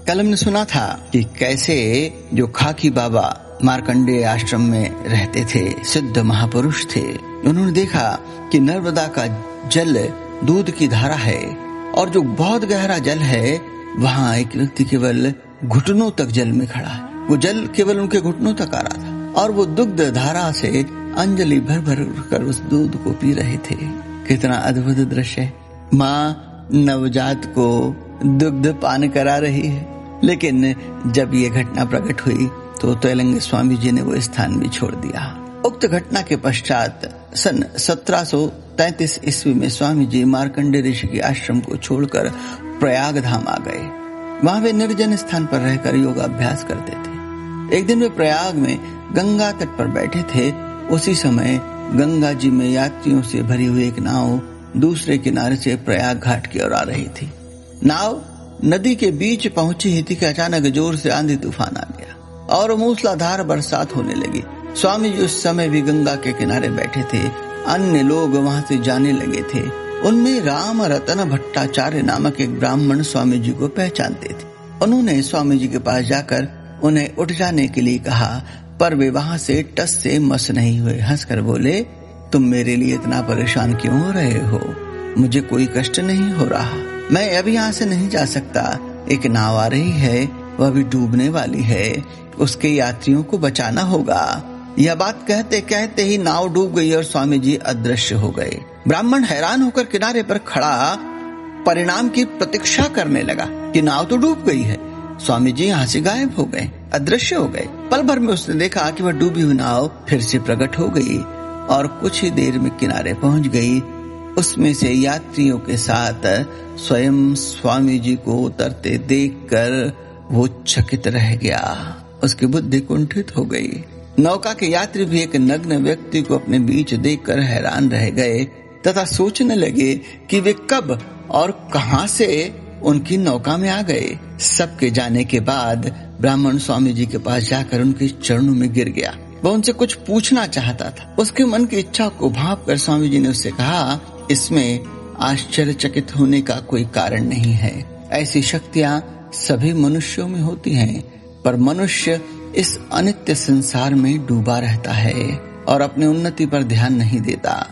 कल हमने सुना था कि कैसे जो खाकी बाबा मार्कंडेय आश्रम में रहते थे, सिद्ध महापुरुष थे, उन्होंने देखा कि नर्मदा का जल दूध की धारा है और जो बहुत गहरा जल है वहाँ एक व्यक्ति केवल घुटनों तक जल में खड़ा है। वो जल केवल उनके घुटनों तक आ रहा था और वो दुग्ध धारा से अंजलि भर भर कर उस दूध को पी रहे थे। कितना अद्भुत दृश्य है। माँ नवजात को दुग्ध पान करा रही है। लेकिन जब ये घटना प्रकट हुई तो तैलंग स्वामी जी ने वो स्थान भी छोड़ दिया। उक्त घटना के पश्चात सन 1733 ईस्वी में स्वामी जी मार्कंडेय ऋषि के आश्रम को छोड़कर प्रयाग धाम आ गए। वहां वे निर्जन स्थान पर रहकर योगाभ्यास करते थे। एक दिन वे प्रयाग में गंगा तट पर बैठे थे। उसी समय गंगा जी में यात्रियों से भरी हुई एक नाव दूसरे किनारे से प्रयाग घाट की ओर आ रही थी। नाव नदी के बीच पहुंची ही थी कि अचानक जोर से आंधी तूफान आ गया और मूसलाधार बरसात होने लगी। स्वामी जी उस समय भी गंगा के किनारे बैठे थे। अन्य लोग वहां से जाने लगे थे। उनमें राम रतन भट्टाचार्य नामक एक ब्राह्मण स्वामी जी को पहचानते थे। उन्होंने स्वामी जी के पास जाकर उन्हें उठ जाने के लिए कहा, पर वे वहां से टस से मस नहीं हुए। हंसकर बोले, तुम मेरे लिए इतना परेशान क्यों हो रहे हो? मुझे कोई कष्ट नहीं हो रहा। मैं अभी यहाँ से नहीं जा सकता। एक नाव आ रही है, वह भी डूबने वाली है। उसके यात्रियों को बचाना होगा। यह बात कहते कहते ही नाव डूब गई और स्वामी जी अदृश्य हो गए। ब्राह्मण हैरान होकर किनारे पर खड़ा परिणाम की प्रतीक्षा करने लगा कि नाव तो डूब गई है। स्वामी जी यहाँ से गायब हो गए, अदृश्य हो गए। पल भर में उसने देखा कि वह डूबी हुई नाव फिर से प्रकट हो गई और कुछ ही देर में किनारे पहुंच गई। उसमें से यात्रियों के साथ स्वयं स्वामी जी को उतरते देखकर वो चकित रह गया। उसकी बुद्धि कुंठित हो गई। नौका के यात्री भी एक नग्न व्यक्ति को अपने बीच देखकर हैरान रह गए तथा सोचने लगे कि वे कब और कहां से उनकी नौका में आ गए। सबके जाने के बाद ब्राह्मण स्वामी जी के पास जाकर उनके चरणों में गिर गया। वह उनसे कुछ पूछना चाहता था। उसके मन की इच्छा को भांप कर स्वामी जी ने उससे कहा, इसमें आश्चर्यचकित होने का कोई कारण नहीं है। ऐसी शक्तियां सभी मनुष्यों में होती हैं, पर मनुष्य इस अनित्य संसार में डूबा रहता है और अपनी उन्नति पर ध्यान नहीं देता।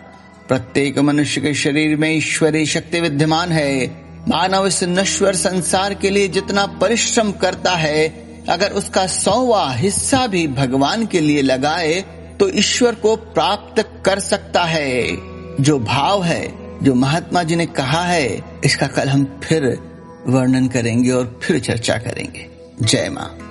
प्रत्येक मनुष्य के शरीर में ईश्वरीय शक्ति विद्यमान है। मानव इस नश्वर संसार के लिए जितना परिश्रम करता है, अगर उसका 100वां हिस्सा भी भगवान के लिए लगाए तो ईश्वर को प्राप्त कर सकता है। जो भाव है, जो महात्मा जी ने कहा है, इसका कल हम फिर वर्णन करेंगे और फिर चर्चा करेंगे। जय मां।